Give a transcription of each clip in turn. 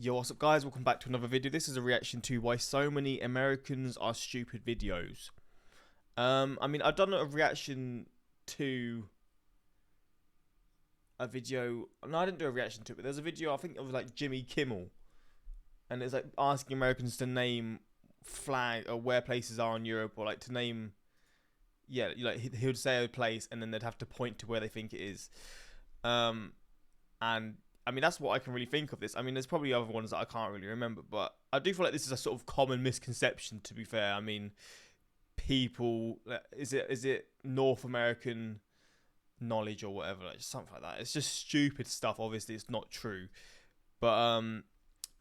Yo, what's up, guys? Welcome back to another video. This is a reaction to why so many Americans are stupid videos. I've done a reaction to a video. No, I didn't do a reaction to it, but there's a video I think of like Jimmy Kimmel, and it's like asking Americans to name flag or where places are in Europe, or like to name, yeah, like he would say a place, and then they'd have to point to where they think it is. And that's what I can really think of this. There's probably other ones that I can't really remember, but I do feel like this is a sort of common misconception, to be fair. People, is it North American knowledge or whatever, like something like that. It's just stupid stuff. Obviously, it's not true, but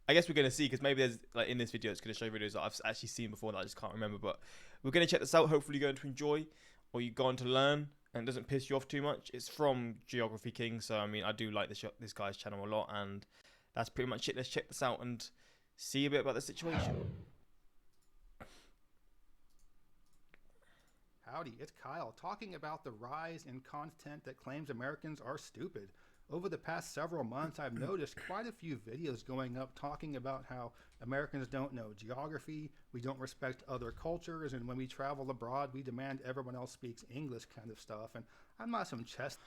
I guess we're gonna see, because maybe there's like in this video, it's gonna show videos that I've actually seen before that I just can't remember. But we're gonna check this out. Hopefully, you're going to enjoy, or you're going to learn, and it doesn't piss you off too much. It's from Geography King, so I do like this guy's channel a lot, and that's pretty much it. Let's check this out and see a bit about the situation. Howdy, it's Kyle talking about the rise in content that claims Americans are stupid. Over the past several months, I've noticed quite a few videos going up talking about how Americans don't know geography, we don't respect other cultures, and when we travel abroad, we demand everyone else speaks English kind of stuff. And I'm not some chest.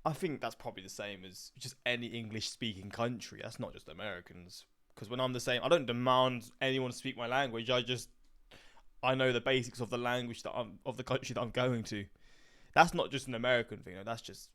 I think that's probably the same as just any English-speaking country. That's not just Americans. Because when I'm the same, I don't demand anyone to speak my language. I know the basics of the language of the country that I'm going to. That's not just an American thing. That's just,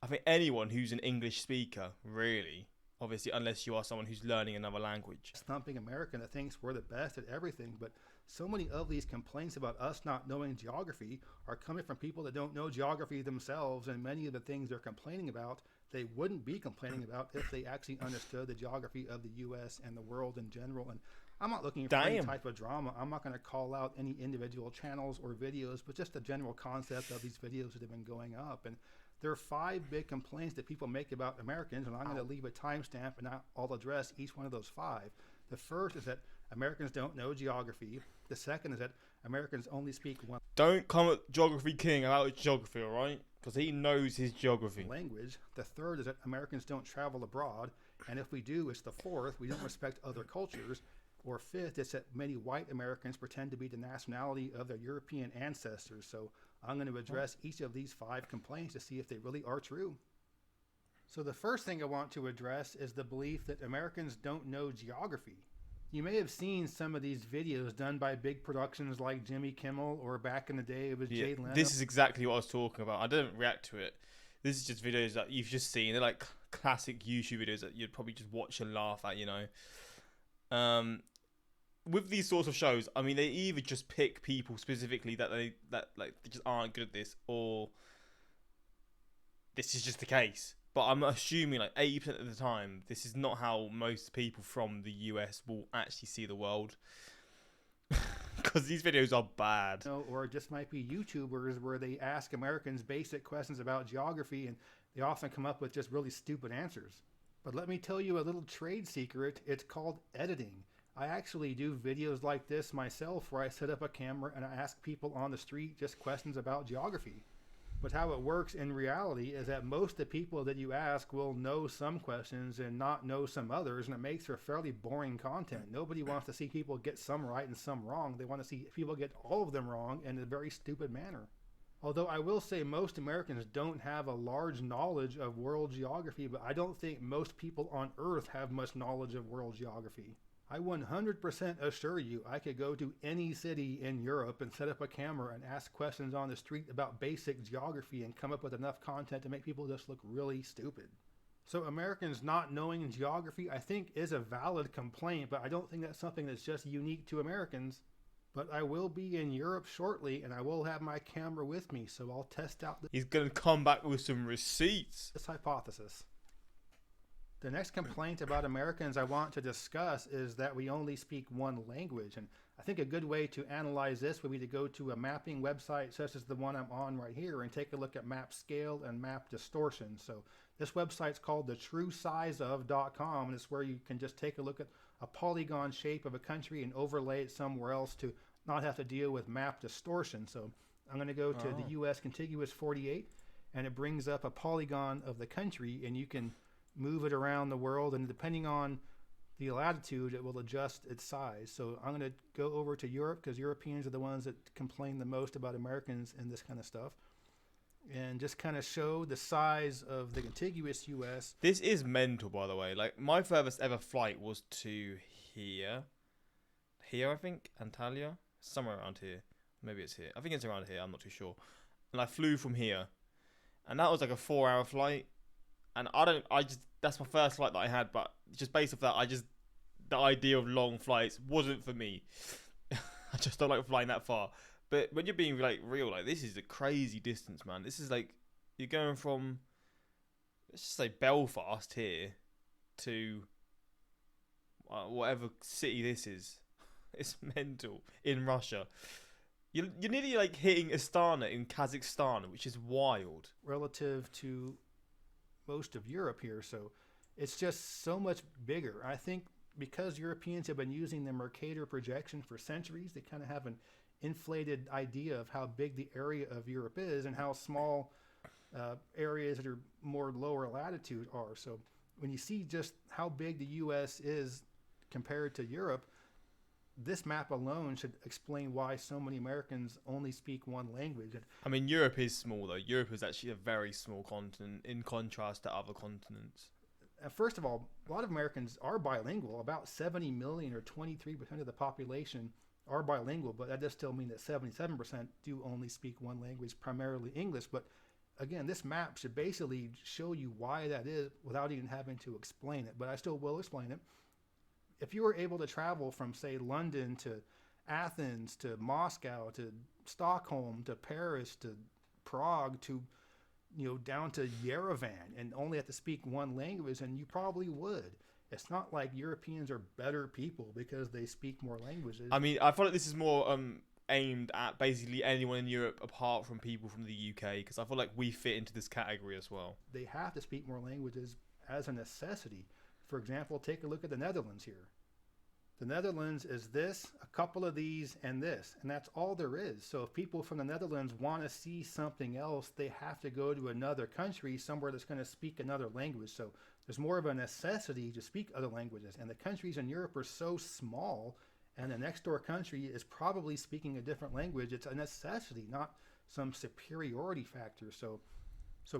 I think anyone who's an English speaker, really, obviously, unless you are someone who's learning another language. Thumping American that thinks we're the best at everything, but so many of these complaints about us not knowing geography are coming from people that don't know geography themselves, and many of the things they're complaining about, they wouldn't be complaining about if they actually understood the geography of the U.S. and the world in general. And I'm not looking for any type of drama. I'm not going to call out any individual channels or videos, but just the general concept of these videos that have been going up. And there are 5 big complaints that people make about Americans, and I'm going to leave a timestamp and I'll address each one of those 5. The first is that Americans don't know geography. The second is that Americans only speak one Don't come at Geography King about geography, alright? Because he knows his geography. language. The third is that Americans don't travel abroad. And if we do, it's the fourth. We don't respect other cultures. Or fifth, it's that many white Americans pretend to be the nationality of their European ancestors. So I'm going to address each of these 5 complaints to see if they really are true. So the first thing I want to address is the belief that Americans don't know geography. You may have seen some of these videos done by big productions like Jimmy Kimmel, or back in the day it was Jay Leno. This is exactly what I was talking about. I didn't react to it. This is just videos that you've just seen. They're like classic YouTube videos that you'd probably just watch and laugh at, With these sorts of shows, they either just pick people specifically that they just aren't good at this, or this is just the case. But I'm assuming like 80% of the time, this is not how most people from the US will actually see the world. Because these videos are bad. Or it just might be YouTubers where they ask Americans basic questions about geography, and they often come up with just really stupid answers. But let me tell you a little trade secret. It's called editing. I actually do videos like this myself, where I set up a camera and I ask people on the street just questions about geography. But how it works in reality is that most of the people that you ask will know some questions and not know some others, and it makes for fairly boring content. Nobody wants to see people get some right and some wrong. They want to see people get all of them wrong in a very stupid manner. Although I will say most Americans don't have a large knowledge of world geography, but I don't think most people on Earth have much knowledge of world geography. I 100% assure you I could go to any city in Europe and set up a camera and ask questions on the street about basic geography and come up with enough content to make people just look really stupid. So Americans not knowing geography, I think, is a valid complaint, but I don't think that's something that's just unique to Americans. But I will be in Europe shortly, and I will have my camera with me, so I'll test out He's going to come back with some receipts. this hypothesis. The next complaint about Americans I want to discuss is that we only speak one language. And I think a good way to analyze this would be to go to a mapping website such as the one I'm on right here and take a look at map scale and map distortion. So this website's called thetruesizeof.com, and it's where you can just take a look at a polygon shape of a country and overlay it somewhere else to not have to deal with map distortion. So I'm going to go to the US contiguous 48, and it brings up a polygon of the country, and you can move it around the world, and depending on the latitude, it will adjust its size. So I'm going to go over to Europe because Europeans are the ones that complain the most about Americans and this kind of stuff, and just kind of show the size of the contiguous U.S. This is mental, by the way. Like, my furthest ever flight was to here. Here, I think. Antalya. Somewhere around here. Maybe it's here. I think it's around here. I'm not too sure. And I flew from here. And that was like a 4-hour flight. And that's my first flight that I had. But just based off that, the idea of long flights wasn't for me. I just don't like flying that far. But when you're being like real, like, this is a crazy distance, man. This is like, you're going from, let's just say Belfast here to whatever city this is. It's mental. In Russia. You're nearly like hitting Astana in Kazakhstan, which is wild. Relative to most of Europe here. So it's just so much bigger. I think because Europeans have been using the Mercator projection for centuries, they kind of have an inflated idea of how big the area of Europe is and how small areas that are more lower latitude are. So when you see just how big the U.S. is compared to Europe, this map alone should explain why so many Americans only speak one language. I mean, Europe is small, though. Europe is actually a very small continent in contrast to other continents. First of all, a lot of Americans are bilingual. About 70 million or 23% of the population are bilingual, but that does still mean that 77% do only speak one language, primarily English. But again, this map should basically show you why that is without even having to explain it. But I still will explain it. If you were able to travel from, say, London to Athens to Moscow to Stockholm to Paris to Prague to, down to Yerevan and only have to speak one language, and you probably would. It's not like Europeans are better people because they speak more languages. I mean, I feel like this is more aimed at basically anyone in Europe apart from people from the UK, because I feel like we fit into this category as well. They have to speak more languages as a necessity. For example, take a look at the Netherlands here. The Netherlands is this, a couple of these, and this, and that's all there is. So if people from the Netherlands want to see something else, they have to go to another country, somewhere that's going to speak another language. So there's more of a necessity to speak other languages. And the countries in Europe are so small, and the next door country is probably speaking a different language. It's a necessity, not some superiority factor. So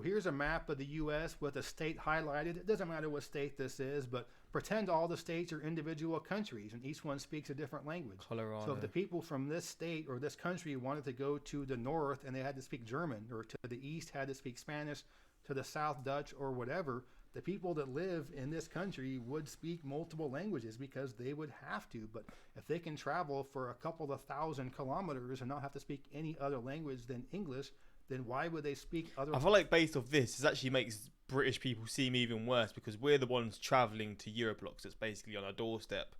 here's a map of the U.S. with a state highlighted. It doesn't matter what state this is, but pretend all the states are individual countries and each one speaks a different language. Colorado. So if the people from this state or this country wanted to go to the north and they had to speak German, or to the east had to speak Spanish, to the south Dutch or whatever, the people that live in this country would speak multiple languages because they would have to. But if they can travel for a couple of 1,000 kilometers and not have to speak any other language than English, then why would they speak other? I feel like based off this actually makes British people seem even worse because we're the ones travelling to Europe blocks. It's basically on our doorstep.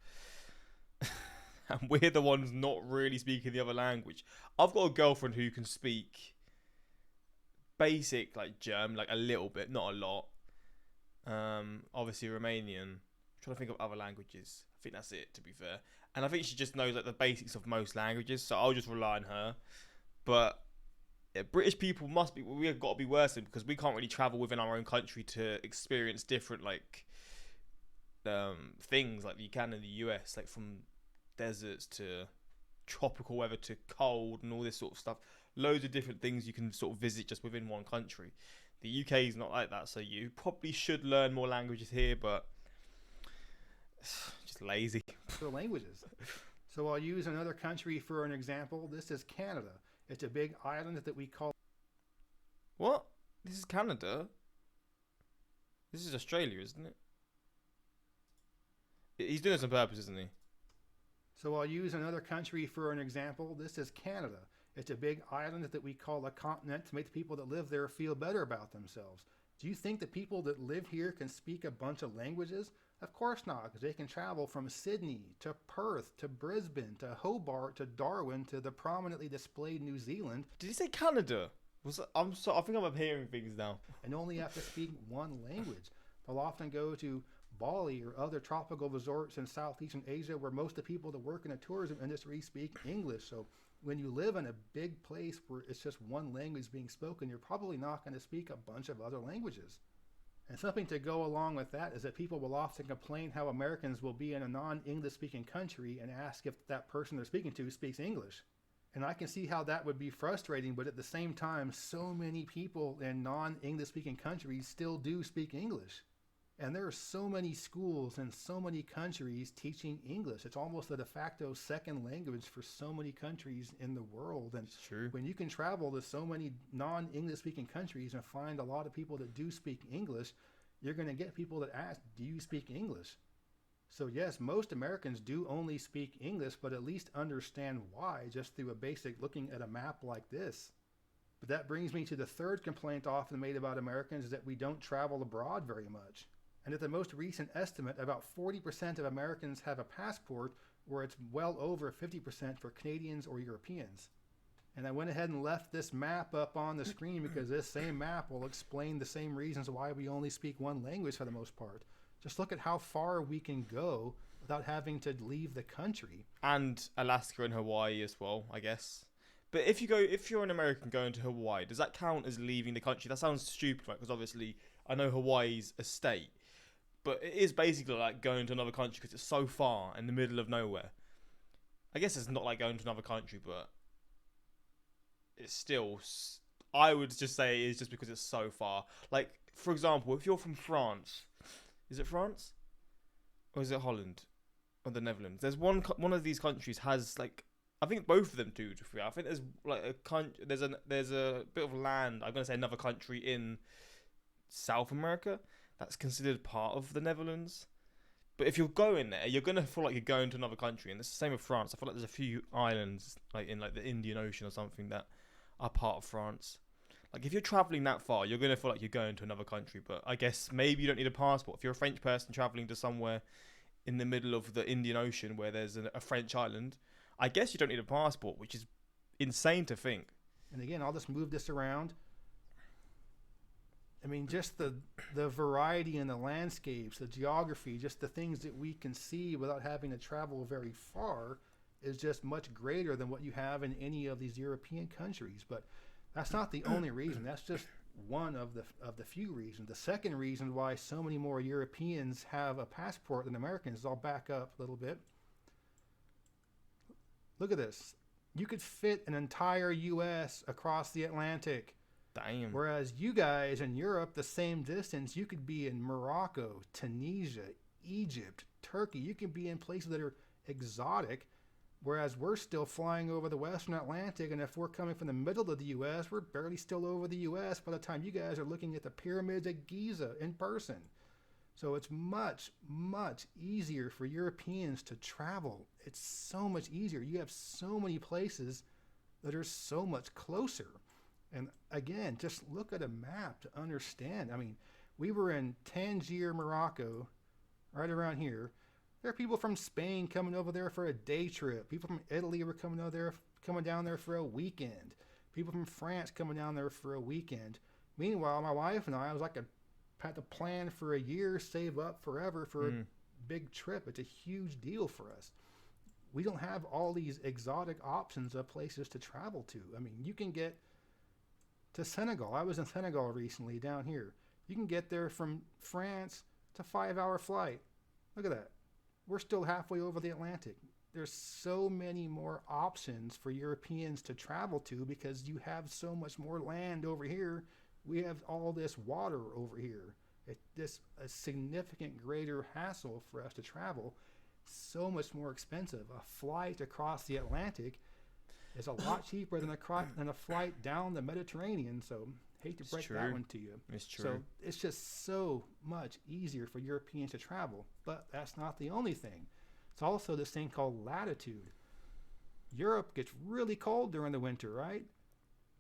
And we're the ones not really speaking the other language. I've got a girlfriend who can speak basic, like German, like a little bit, not a lot. Obviously Romanian. I'm trying to think of other languages. I think that's it, to be fair. And I think she just knows like the basics of most languages, so I'll just rely on her. But yeah, British people we've got to be worse than, because we can't really travel within our own country to experience different like things like you can in the US, like from deserts to tropical weather to cold and all this sort of stuff. Loads of different things you can sort of visit just within one country. The UK is not like that, so you probably should learn more languages here, but just lazy. For languages. So I'll use another country for an example. This is Canada. It's a big island that we call... What? This is Canada? This is Australia, isn't it? He's doing this on purpose, isn't he? So I'll use another country for an example. This is Canada. It's a big island that we call a continent to make the people that live there feel better about themselves. Do you think the people that live here can speak a bunch of languages? Of course not, because they can travel from Sydney to Perth to Brisbane to Hobart to Darwin to the prominently displayed New Zealand. Did he say Canada? I think I'm hearing things now. And only have to speak one language. They'll often go to Bali or other tropical resorts in Southeastern Asia where most of the people that work in the tourism industry speak English. So when you live in a big place where it's just one language being spoken, you're probably not going to speak a bunch of other languages. And something to go along with that is that people will often complain how Americans will be in a non-English speaking country and ask if that person they're speaking to speaks English. And I can see how that would be frustrating, but at the same time, so many people in non-English speaking countries still do speak English. And there are so many schools in so many countries teaching English. It's almost a de facto second language for so many countries in the world. And It's true. when you can travel to so many non-English speaking countries and find a lot of people that do speak English, you're going to get people that ask, do you speak English? So yes, most Americans do only speak English, but at least understand why just through a basic looking at a map like this. But that brings me to the third complaint often made about Americans is that we don't travel abroad very much. And at the most recent estimate, about 40% of Americans have a passport, where it's well over 50% for Canadians or Europeans. And I went ahead and left this map up on the screen because this same map will explain the same reasons why we only speak one language for the most part. Just look at how far we can go without having to leave the country. And Alaska and Hawaii as well, I guess. But if you're an American going to Hawaii, does that count as leaving the country? That sounds stupid, right? Because obviously I know Hawaii's a state, but it is basically like going to another country because it's so far in the middle of nowhere. I guess it's not like going to another country, but it's still, I would just say it is just because it's so far. Like, for example, if you're from France, is it France? Or is it Holland? Or the Netherlands? There's one of these countries has like, I think both of them do. I think there's like there's a bit of land. I'm gonna say another country in South America that's considered part of the Netherlands. But if you're going there, you're gonna feel like you're going to another country, and it's the same with France. I feel like there's a few islands like in like the Indian Ocean or something that are part of France. Like if you're traveling that far, you're gonna feel like you're going to another country. But I guess maybe you don't need a passport if you're a French person traveling to somewhere in the middle of the Indian Ocean where there's a French island. I guess you don't need a passport, which is insane to think. And again, I'll just move this around. I mean, just the variety in the landscapes, the geography, just the things that we can see without having to travel very far is just much greater than what you have in any of these European countries. But that's not the only reason. That's just one of the few reasons. The second reason why so many more Europeans have a passport than Americans, I'll back up a little bit. Look at this. You could fit an entire U.S. across the Atlantic. Damn. Whereas you guys in Europe, the same distance, you could be in Morocco, Tunisia, Egypt, Turkey. You can be in places that are exotic, whereas we're still flying over the Western Atlantic, and if we're coming from the middle of the U.S., we're barely still over the U.S. by the time you guys are looking at the pyramids at Giza in person. So it's much, much easier for Europeans to travel. It's so much easier. You have so many places that are so much closer. And again, just look at a map to understand. I mean, we were in Tangier, Morocco, right around here. There are people from Spain coming over there for a day trip. People from Italy were coming down there for a weekend. People from France coming down there for a weekend. Meanwhile, my wife and I was like had to plan for a year, save up forever for a big trip. It's a huge deal for us. We don't have all these exotic options of places to travel to. I mean, you can get to Senegal. I was in Senegal recently down here. You can get there from France. It's a 5-hour flight. Look at that. We're still halfway over the Atlantic. There's so many more options for Europeans to travel to because you have so much more land over here. We have all this water over here. It's a significant greater hassle for us to travel. So much more expensive. A flight across the Atlantic is a lot cheaper than a flight down the Mediterranean. So hate to break that one to you. It's true. So it's just so much easier for Europeans to travel. But that's not the only thing. It's also this thing called latitude. Europe gets really cold during the winter, right?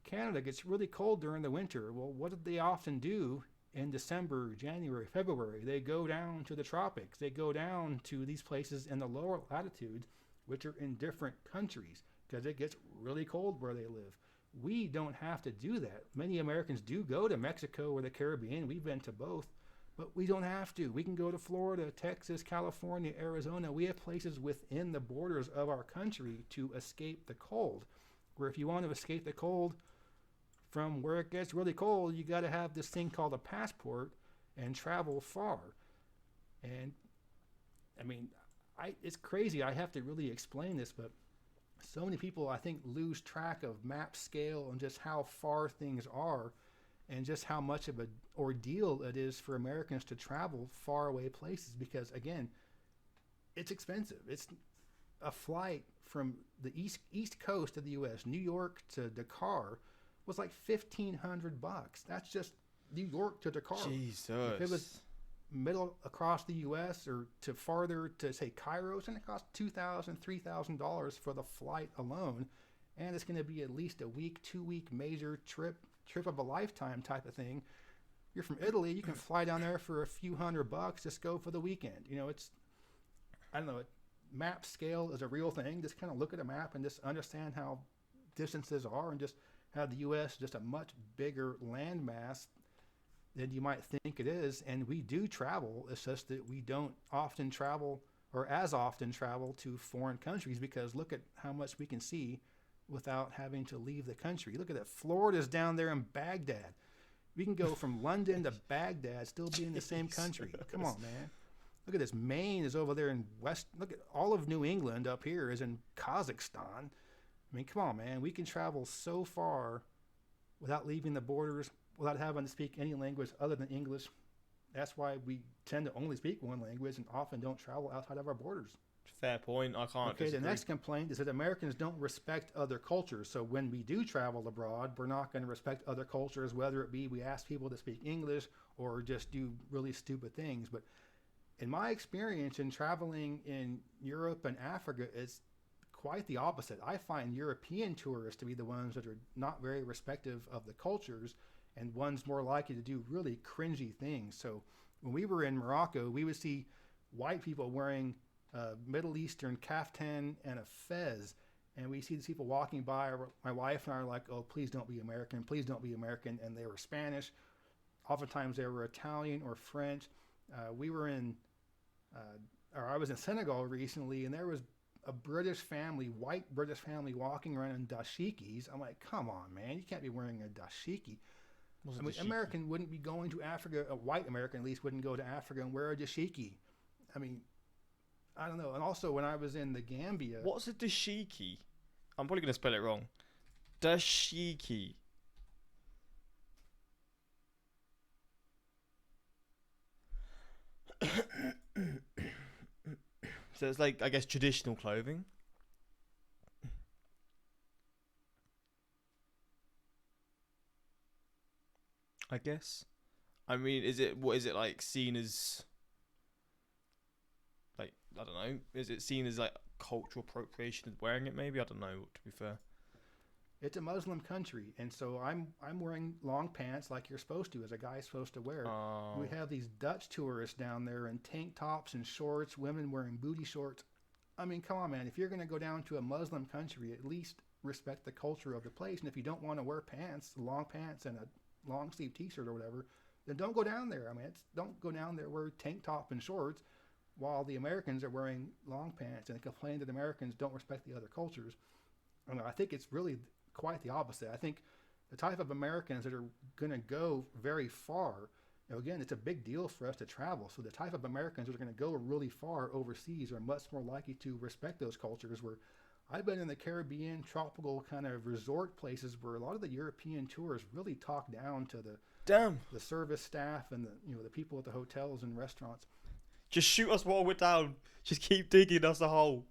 Canada gets really cold during the winter. Well, what do they often do in December, January, February? They go down to the tropics. They go down to these places in the lower latitudes, which are in different countries, because it gets really cold where they live. We don't have to do that. Many Americans do go to Mexico or the Caribbean. We've been to both, but we don't have to. We can go to Florida, Texas, California, Arizona. We have places within the borders of our country to escape the cold, where if you want to escape the cold from where it gets really cold, you got to have this thing called a passport. and travel far. And I mean, it's crazy. I have to really explain this, but so many people I think lose track of map scale and just how far things are, and just how much of an ordeal it is for Americans to travel far away places because again, it's expensive. It's a flight from the east coast of the U.S., New York to Dakar, was like $1,500. That's just New York to Dakar. If it was Jesus. middle across the U.S. or to farther to say Cairo, it's going to cost $2,000, $3,000 for the flight alone, and it's going to be at least a week, 2 week major trip of a lifetime type of thing. You're from Italy, you can fly down there for a few $100, just go for the weekend. You know, it's I don't know. Map scale is a real thing. Just kind of look at a map and just understand how distances are, and just how the U.S. is just a much bigger landmass than you might think it is. And we do travel. It's just that we don't often travel, or as often travel, to foreign countries, because look at how much we can see without having to leave the country. Look at that. Florida's down there in Baghdad. We can go from London to Baghdad, still be in the same country. Come on, man. Look at this. Maine is over there in West. Look at all of New England up here is in Kazakhstan. I mean, come on, man. We can travel so far without leaving the borders, without having to speak any language other than English. That's why we tend to only speak one language and often don't travel outside of our borders. Fair point. I can't Okay, disagree. the next complaint is that Americans don't respect other cultures. So when we do travel abroad, we're not going to respect other cultures, whether it be we ask people to speak English or just do really stupid things. But in my experience in traveling in Europe and Africa, it's quite the opposite. I find European tourists to be the ones that are not very respective of the cultures, and ones more likely to do really cringy things. So when we were in Morocco, we would see white people wearing a Middle Eastern kaftan and a fez, and we see these people walking by. My wife and I are like, oh, please don't be American, please don't be American. And they were Spanish. Oftentimes they were Italian or French. We were in or I was in Senegal recently, and there was a British family, white British family, walking around in dashikis. I'm like, come on, man, you can't be wearing a dashiki. What's a I mean, dashiki? American wouldn't be going to Africa. A white American, at least, wouldn't go to Africa and wear a dashiki. I mean, I don't know. And also, when I was in the Gambia, What's a dashiki? I'm probably going to spell it wrong. Dashiki. So it's like, I guess, traditional clothing. I guess. I mean, what is it like seen as, like, I don't know. Is it seen as like cultural appropriation as wearing it? Maybe, I don't know. To be fair. it's a Muslim country, and so I'm wearing long pants like you're supposed to, as a guy's supposed to wear. We Oh, have these Dutch tourists down there in tank tops and shorts, women wearing booty shorts. I mean, come on, man. If you're going to go down to a Muslim country, at least respect the culture of the place. And if you don't want to wear pants, long pants, and a long sleeve T-shirt or whatever, then don't go down there. I mean, don't go down there wear tank top and shorts, while the Americans are wearing long pants and they complain that Americans don't respect the other cultures. I don't know. I think it's really quite the opposite. I think the type of Americans that are going to go very far, again, it's a big deal for us to travel. So the type of Americans that are going to go really far overseas are much more likely to respect those cultures. Where I've been in the Caribbean, tropical kind of resort places where a lot of the European tourists really talk down to damn. the service staff and the people at the hotels and restaurants. Just shoot us while we're down. Just keep digging us a hole.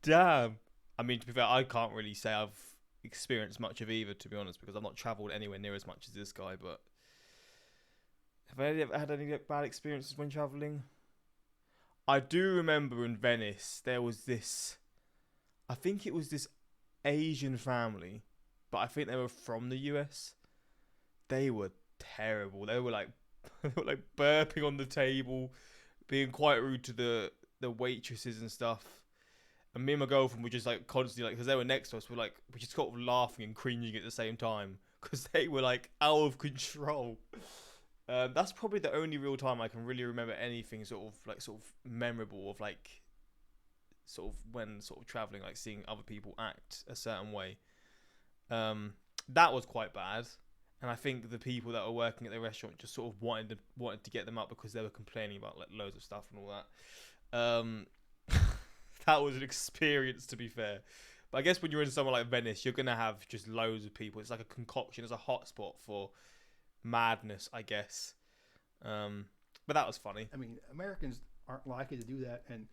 Damn. I mean, to be fair, I can't really say I've experienced much of either, to be honest, because I've not travelled anywhere near as much as this guy. But have I ever had any bad experiences when travelling? I do remember in Venice, there was this, I think it was this Asian family, but I think they were from the US. They were terrible. They were like, they were like burping on the table, being quite rude to the waitresses and stuff. And me and my girlfriend were just like constantly like, because they were next to us, we're just sort of laughing and cringing at the same time because they were like out of control. That's probably the only real time I can really remember anything sort of memorable of like sort of when sort of traveling, like seeing other people act a certain way. That was quite bad. And I think the people that were working at the restaurant just sort of wanted to get them up because they were complaining about like loads of stuff and all that. That was an experience, to be fair. But I guess when you're in somewhere like Venice, you're gonna have just loads of people. It's like a concoction. It's a hotspot for madness, I guess. But that was funny. I mean, Americans aren't likely to do that, and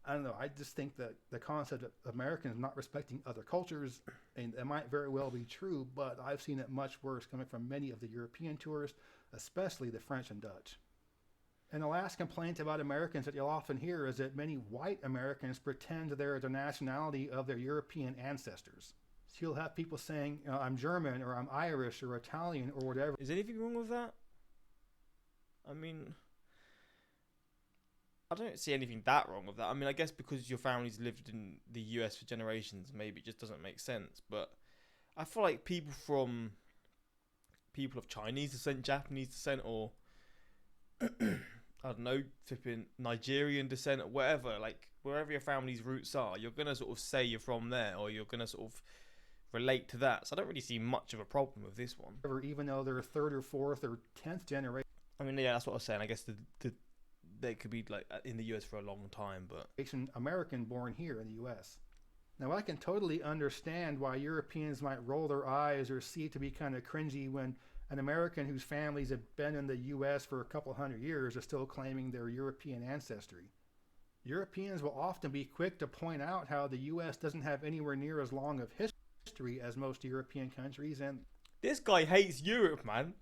I don't know. I just think that the concept of Americans not respecting other cultures, and it might very well be true, but I've seen it much worse coming from many of the European tourists, especially the French and Dutch. And the last complaint about Americans that you'll often hear is that many white Americans pretend they're the nationality of their European ancestors. So you'll have people saying, I'm German, or I'm Irish, or Italian, or whatever. Is anything wrong with that? I mean, I don't see anything that wrong with that. I mean, I guess because your family's lived in the US for generations, maybe it just doesn't make sense. But I feel like people of Chinese descent, Japanese descent, or I don't know, flipping Nigerian descent or whatever, like wherever your family's roots are, you're going to sort of say you're from there, or you're going to sort of relate to that. So I don't really see much of a problem with this one. Even though they're third or fourth or 10th generation. I mean, yeah, that's what I was saying. I guess they could be like in the US for a long time, but American born here in the US. Now, I can totally understand why Europeans might roll their eyes or see it to be kind of cringy when an American whose families have been in the US for a couple hundred years are still claiming their European ancestry. Europeans will often be quick to point out how the US doesn't have anywhere near as long of history as most European countries, and this guy hates Europe, man.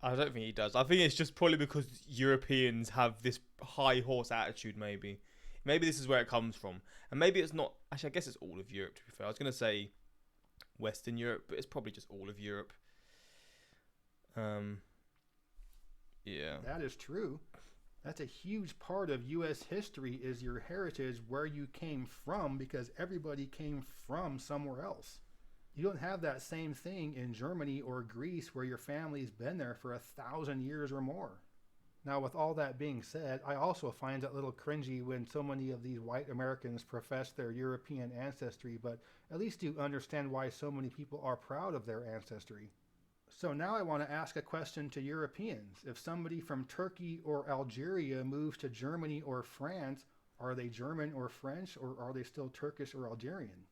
I don't think he does. I think it's just probably because Europeans have this high horse attitude, maybe. Maybe this is where it comes from. And maybe it's not... Actually, I guess it's all of Europe, to be fair. I was going to say Western Europe, but it's probably just all of Europe. Yeah. That is true. That's a huge part of U.S. history is your heritage, where you came from, because everybody came from somewhere else. You don't have that same thing in Germany or Greece where your family's been there for 1,000 years or more. Now, with all that being said, I also find it a little cringy when so many of these white Americans profess their European ancestry, but at least do understand why so many people are proud of their ancestry. So now I want to ask a question to Europeans. If somebody from Turkey or Algeria moves to Germany or France, are they German or French, or are they still Turkish or Algerian?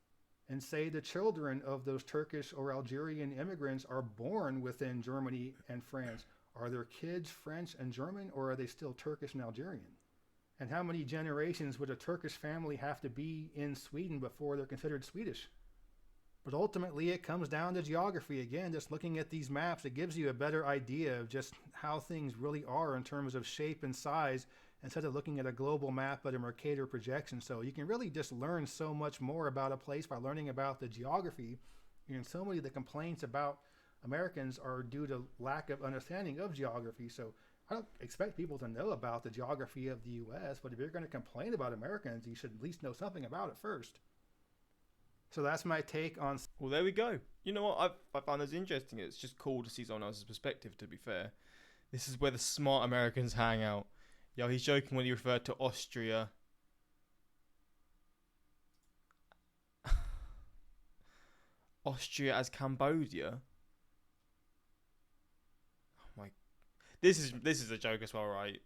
And say the children of those Turkish or Algerian immigrants are born within Germany and France. Are their kids French and German, or are they still Turkish and Algerian? And how many generations would a Turkish family have to be in Sweden before they're considered Swedish? But ultimately, it comes down to geography. Again, just looking at these maps, it gives you a better idea of just how things really are in terms of shape and size, instead of looking at a global map at a Mercator projection. So you can really just learn so much more about a place by learning about the geography. And so many of the complaints about Americans are due to lack of understanding of geography. So I don't expect people to know about the geography of the U.S., but if you're going to complain about Americans, you should at least know something about it first. So that's my take on... Well, there we go. You know what? I found this interesting. It's just cool to see someone else's perspective, to be fair. This is where the smart Americans hang out. Yo, he's joking when he referred to Austria. Austria as Cambodia? Oh my... This is a joke as well, right?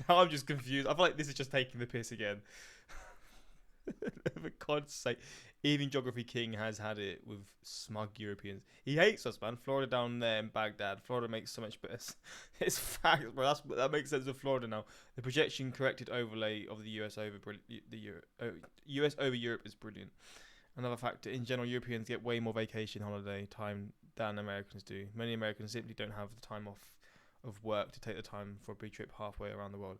Now I'm just confused. I feel like this is just taking the piss again. For God's sake, even Geography King has had it with smug Europeans. He hates us, man. Florida down there in Baghdad. Florida makes so much better. It's facts, bro. That makes sense with Florida now. The projection corrected overlay of the US over US over Europe is brilliant. Another factor: in general, Europeans get way more vacation holiday time than Americans do. Many Americans simply don't have the time off of work to take the time for a big trip halfway around the world.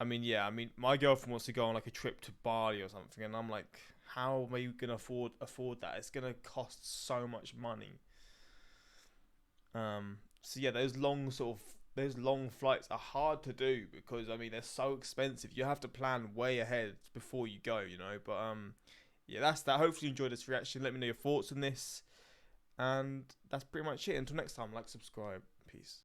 I mean, yeah, my girlfriend wants to go on like a trip to Bali or something, and I'm like, how am I gonna afford that? It's gonna cost so much money. So yeah, those long flights are hard to do because they're so expensive. You have to plan way ahead before you go, you know. But yeah, that's that. Hopefully you enjoyed this reaction. Let me know your thoughts on this, and that's pretty much it. Until next time, like, subscribe, peace.